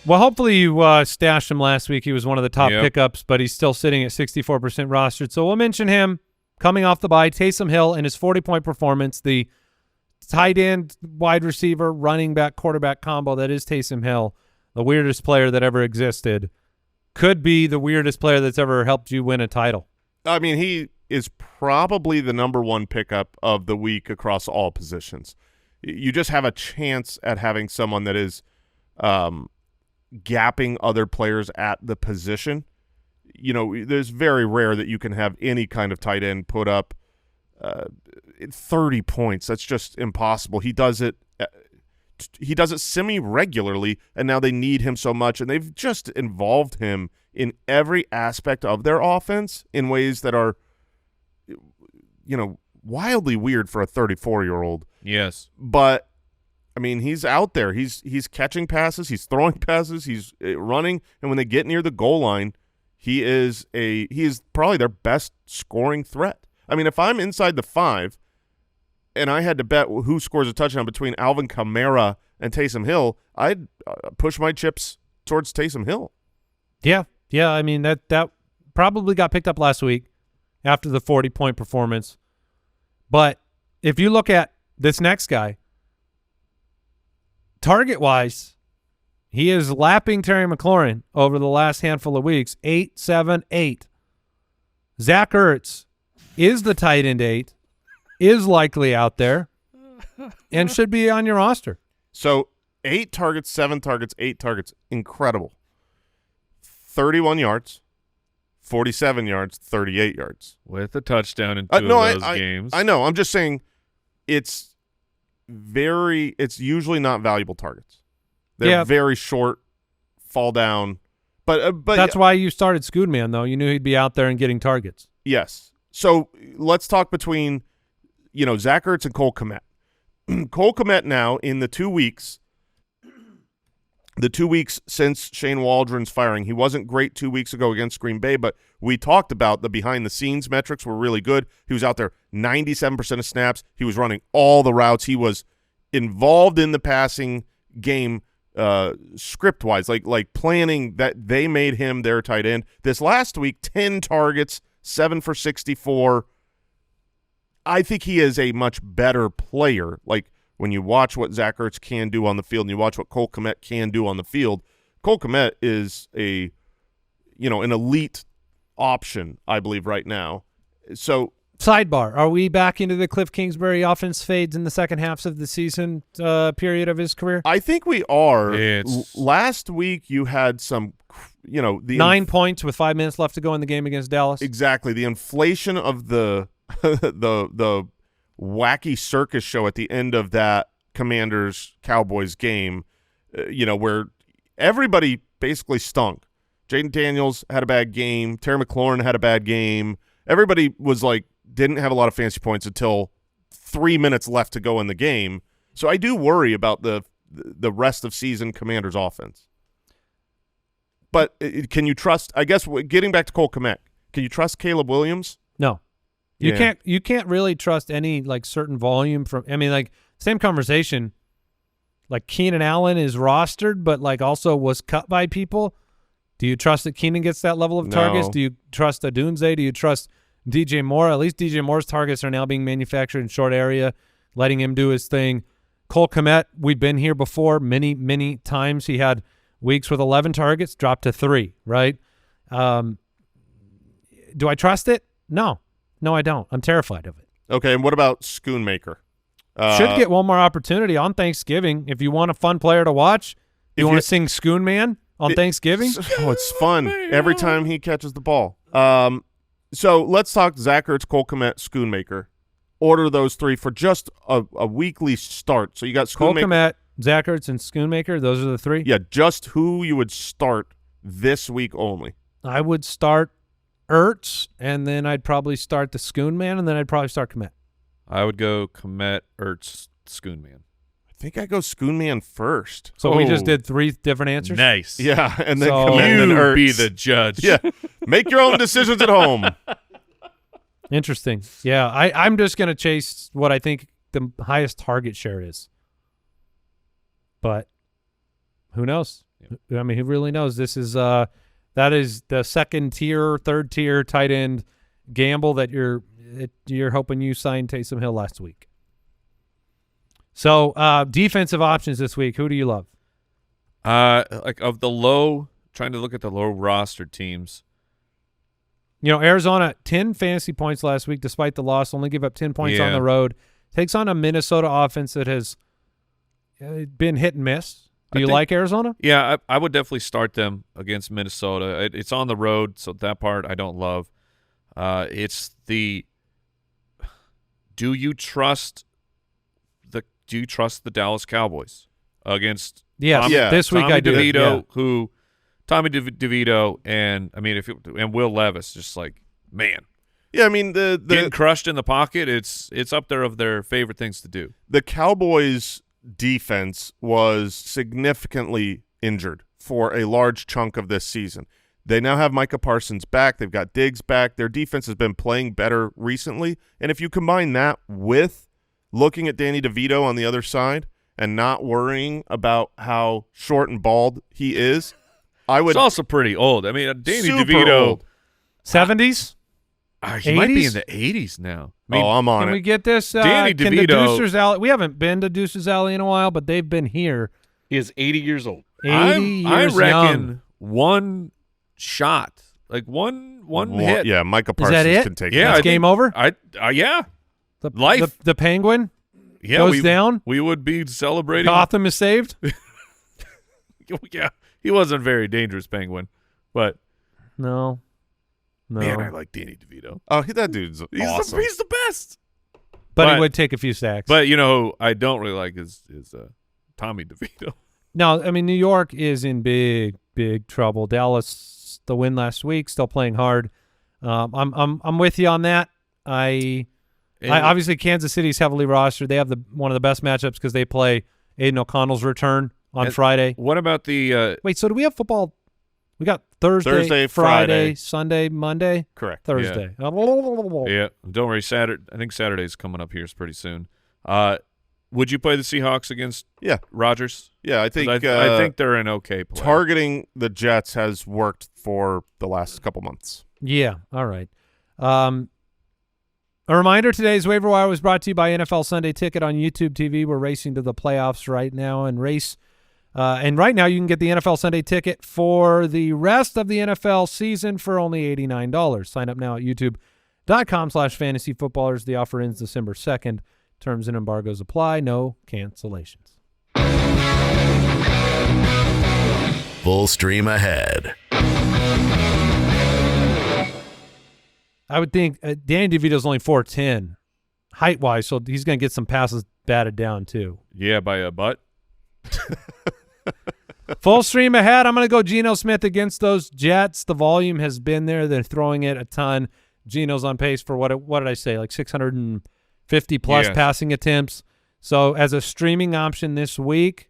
Well, hopefully you stashed him last week. He was one of the top pickups, but he's still sitting at 64% rostered. So we'll mention him coming off the bye, Taysom Hill, and his 40-point performance, the tight end, wide receiver, running back, quarterback combo that is Taysom Hill, the weirdest player that ever existed, could be the weirdest player that's ever helped you win a title. I mean, he is probably the #1 pickup of the week across all positions. You just have a chance at having someone that is gapping other players at the position. You know, there's very rare that you can have any kind of tight end put up 30 points. That's just impossible. He does it semi-regularly, and now they need him so much, and they've just involved him in every aspect of their offense in ways that are, you know, wildly weird for a 34-year-old. Yes. But I mean, he's out there. He's catching passes, he's throwing passes, he's running, and when they get near the goal line, he is probably their best scoring threat. I mean, if I'm inside the 5 and I had to bet who scores a touchdown between Alvin Kamara and Taysom Hill, I'd push my chips towards Taysom Hill. Yeah, I mean, that probably got picked up last week after the 40-point performance. But if you look at this next guy, target-wise, he is lapping Terry McLaurin over the last handful of weeks, 8, 7, 8. Zach Ertz is the tight end 8, is likely out there, and should be on your roster. So 8 targets, 7 targets, 8 targets, incredible. 31 yards, 47 yards, 38 yards. With a touchdown in 2 of those games. I know. I'm just saying it's usually not valuable targets. They're very short, fall down. But that's why you started Scoodman, though. You knew he'd be out there and getting targets. Yes. So let's talk between, Zach Ertz and Cole Kmet. Cole Kmet now in the 2 weeks since Shane Waldron's firing. He wasn't great 2 weeks ago against Green Bay, but we talked about the behind-the-scenes metrics were really good. He was out there 97% of snaps. He was running all the routes. He was involved in the passing game script-wise, like planning that they made him their tight end. This last week, 10 targets, 7 for 64. I think he is a much better player. Like, when you watch what Zach Ertz can do on the field and you watch what Cole Kmet can do on the field, Cole Kmet is an elite option, I believe, right now. So, sidebar, are we back into the Cliff Kingsbury offense fades in the second halves of the season period of his career? I think we are. Last week you had some, the 9 points with 5 minutes left to go in the game against Dallas. Exactly. The inflation of the the wacky circus show at the end of that Commanders-Cowboys game, where everybody basically stunk. Jaden Daniels had a bad game. Terry McLaurin had a bad game. Everybody was didn't have a lot of fantasy points until 3 minutes left to go in the game. So I do worry about the rest of season Commanders offense. But can you trust, I guess, getting back to Cole Kmet, can you trust Caleb Williams? No. You can't really trust any certain volume from. I mean, same conversation. Keenan Allen is rostered, but also was cut by people. Do you trust that Keenan gets that level of targets? Do you trust Adunze? Do you trust DJ Moore? At least DJ Moore's targets are now being manufactured in short area, letting him do his thing. Cole Kmet, we've been here before many, many times. He had weeks with 11 targets, dropped to 3, right? Do I trust it? No. No, I don't. I'm terrified of it. Okay, and what about Schoonmaker? Should get one more opportunity on Thanksgiving. If you want a fun player to watch, you want to sing Schoon Man on Thanksgiving? Oh, it's fun every time he catches the ball. So let's talk Zach Ertz, Cole Kmet, Schoonmaker. Order those 3 for just a weekly start. So you got Cole Kmet, Zach Ertz, and Schoonmaker. Those are the 3? Yeah, just who you would start this week only. I would start Ertz, and then I'd probably start the Schoon Man, and then I'd probably start Kmet. I would go Kmet, Ertz, Schoon Man. I think I go Schoon Man first. So we just did 3 different answers? Nice. Yeah, and then So Kmet and then Ertz. Be the judge. Yeah, make your own decisions at home. Interesting. Yeah, I'm just going to chase what I think the highest target share is. But who knows? I mean, who really knows? This is that is the second tier, third tier tight end gamble that you're hoping you signed Taysom Hill last week. So defensive options this week. Who do you love? Like of the low, trying to look at the low roster teams. You know, Arizona, 10 fantasy points last week despite the loss, only give up 10 points on the road. Takes on a Minnesota offense that has been hit and miss. Do you like Arizona? Yeah, I would definitely start them against Minnesota. It's on the road, so that part I don't love. It's the do you trust the Dallas Cowboys against this week I do. Tommy DeVito and and Will Levis, just like, man. Yeah, I mean the getting crushed in the pocket, it's up there of their favorite things to do. The Cowboys defense was significantly injured for a large chunk of this season. They now have Micah Parsons back. They've got Diggs back. Their defense has been playing better recently. And if you combine that with looking at Danny DeVito on the other side and not worrying about how short and bald he is, I would. He's also pretty old. I mean, Danny DeVito. Old. 70s? He might be in the 80s now. I mean, I'm on it. Can we get this? Danny DeVito. The Deucer's Alley? We haven't been to Deucer's Alley in a while, but they've been here. He is 80 years old. 80 years I reckon young. one shot, like one hit. Yeah, Micah Parsons that it? can take Yeah, that. It's game over? Yeah. The Penguin Yeah, goes down? We would be celebrating. Gotham is saved? Yeah, he wasn't very dangerous penguin, but No. man, I like Danny DeVito. Oh, that dude's awesome. He's the best. But he would take a few sacks. But you know, who I don't really like is Tommy DeVito. No, I mean, New York is in big, big trouble. Dallas, the win last week, still playing hard. I'm with you on that. I obviously Kansas City's heavily rostered. They have one of the best matchups because they play Aiden O'Connell's return on Friday. What about the wait? So do we have football? We got Thursday, Friday, Sunday, Monday. Correct. Thursday. Yeah, don't worry. Saturday. I think Saturday's coming up here pretty soon. Would you play the Seahawks against Rodgers? Yeah, I think I think they're an okay play. Targeting the Jets has worked for the last couple months. Yeah. All right. A reminder: today's Waiver Wire was brought to you by NFL Sunday Ticket on YouTube TV. We're racing to the playoffs right now, and right now you can get the NFL Sunday Ticket for the rest of the NFL season for only $89. Sign up now at youtube.com/fantasyfootballers. The offer ends December 2nd. Terms and embargoes apply. No cancellations. Full stream ahead. I would think Danny DeVito's only 4'10", height-wise, so he's going to get some passes batted down too. Yeah, by a butt. Full stream ahead. I'm going to go Geno Smith against those Jets. The volume has been there. They're throwing it a ton. Geno's on pace for what did I say, like 650-plus passing attempts. So as a streaming option this week,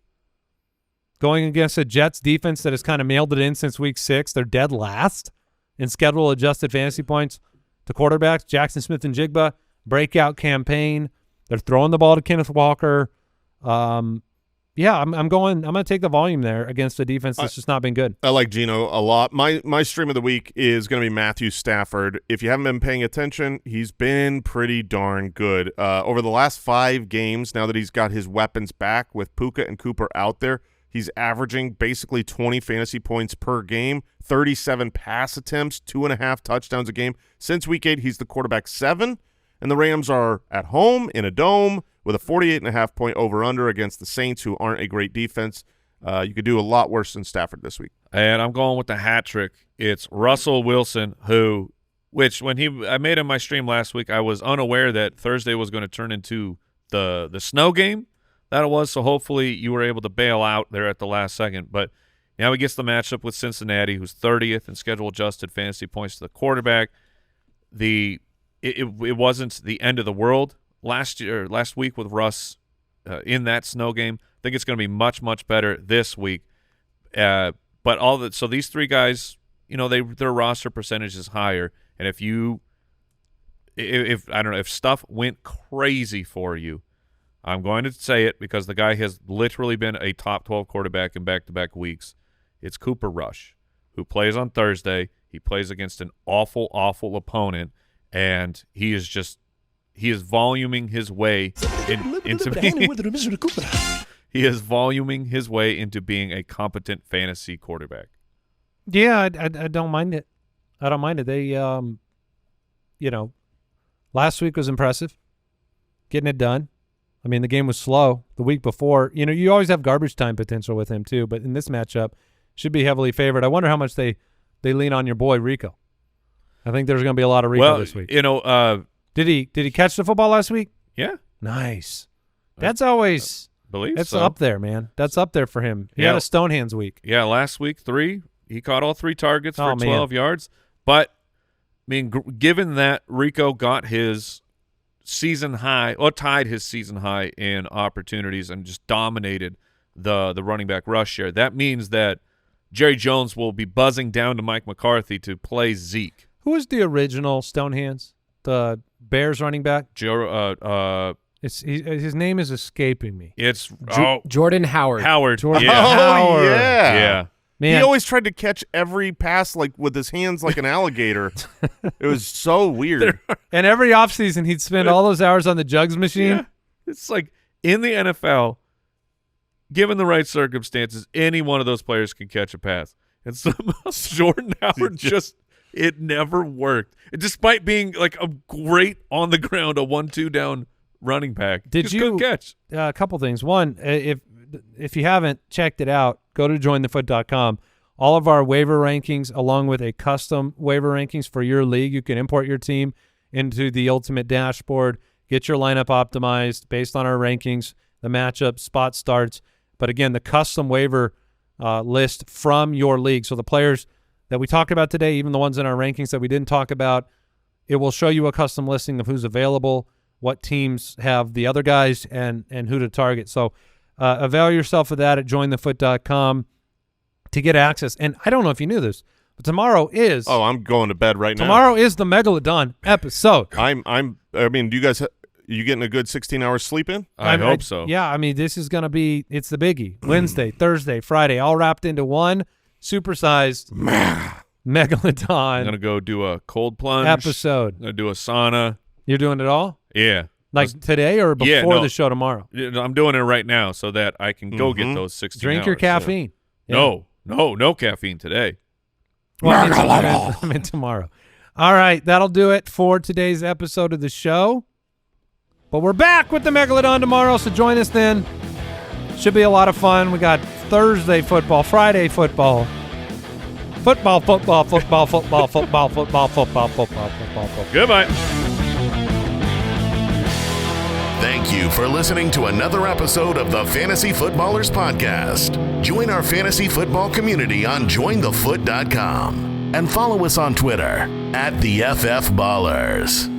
going against a Jets defense that has kind of mailed it in since week 6, they're dead last in schedule-adjusted fantasy points to quarterbacks. Jackson Smith-Njigba, breakout campaign. They're throwing the ball to Kenneth Walker. yeah, I'm going to take the volume there against a defense that's just not been good. I like Geno a lot. My stream of the week is going to be Matthew Stafford. If you haven't been paying attention, he's been pretty darn good. Over the last 5 games, now that he's got his weapons back with Puka and Cooper out there, he's averaging basically 20 fantasy points per game, 37 pass attempts, 2.5 touchdowns a game. Since Week 8, he's the quarterback 7, and the Rams are at home in a dome with a 48.5-point over-under against the Saints, who aren't a great defense. You could do a lot worse than Stafford this week. And I'm going with the hat trick. It's Russell Wilson, I made him my stream last week, I was unaware that Thursday was going to turn into the snow game that it was, so hopefully you were able to bail out there at the last second. But now he gets the matchup with Cincinnati, who's 30th in schedule-adjusted fantasy points to the quarterback. It wasn't the end of the world last week with Russ in that snow game. I think it's going to be much, much better this week. So these 3 guys, their roster percentage is higher, and if stuff went crazy for you, I'm going to say it because the guy has literally been a top 12 quarterback in back-to-back weeks. It's Cooper Rush, who plays on Thursday. He plays against an awful, awful opponent, and he is voluming his way into being a competent fantasy quarterback. Yeah, I don't mind it. I don't mind it. They, last week was impressive, getting it done. I mean, the game was slow the week before. You always have garbage time potential with him too, but in this matchup, should be heavily favored. I wonder how much they lean on your boy Rico. I think there's going to be a lot of Rico this week. Did he catch the football last week? Yeah. Nice. That's always that's so. up there, man. That's up there for him. He had a Stonehands week. Yeah, last week 3. He caught all 3 targets for 12 yards. But I mean, given that Rico got his season high, or tied his season high in opportunities and just dominated the running back rush share, that means that Jerry Jones will be buzzing down to Mike McCarthy to play Zeke. Who was the original Stonehands? The Bears running back? His name is escaping me. It's Jordan Howard. Jordan Howard. Yeah. Man. He always tried to catch every pass like with his hands like an alligator. It was so weird. And every offseason he'd spend all those hours on the jugs machine. Yeah. It's like in the NFL, given the right circumstances, any one of those players can catch a pass. And somehow Jordan Howard it never worked. Despite being like a great on the ground, a 1-2 down running back. Couldn't catch? A couple things. One, if you haven't checked it out, go to jointhefoot.com. All of our waiver rankings, along with a custom waiver rankings for your league. You can import your team into the ultimate dashboard, get your lineup optimized based on our rankings, the matchup, spot starts. But again, the custom waiver list from your league. So the players that we talked about today, even the ones in our rankings that we didn't talk about, it will show you a custom listing of who's available, what teams have the other guys, and who to target. So avail yourself of that at jointhefoot.com to get access. And I don't know if you knew this, but tomorrow is. Oh, I'm going to bed right now. Tomorrow is the Megalodon episode. I mean, do you guys? You getting a good 16 hours sleep in? I hope so. Yeah, I mean, this is going to be. It's the biggie. Wednesday, Thursday, Friday, all wrapped into one supersized Megalodon. I'm gonna go do a cold plunge episode. I'm gonna do a sauna. You're doing it all? Yeah. Like today or before the show tomorrow? I'm doing it right now so that I can go get those 16 Drink hours. your caffeine. Yeah. No caffeine today. Well, I mean tomorrow. All right, that'll do it for today's episode of the show. But we're back with the Megalodon tomorrow, so join us then. Should be a lot of fun. We got Thursday football, Friday football. Football. Goodbye. Thank you for listening to another episode of the Fantasy Footballers Podcast. Join our fantasy football community on jointhefoot.com and follow us on Twitter @TheFFBallers.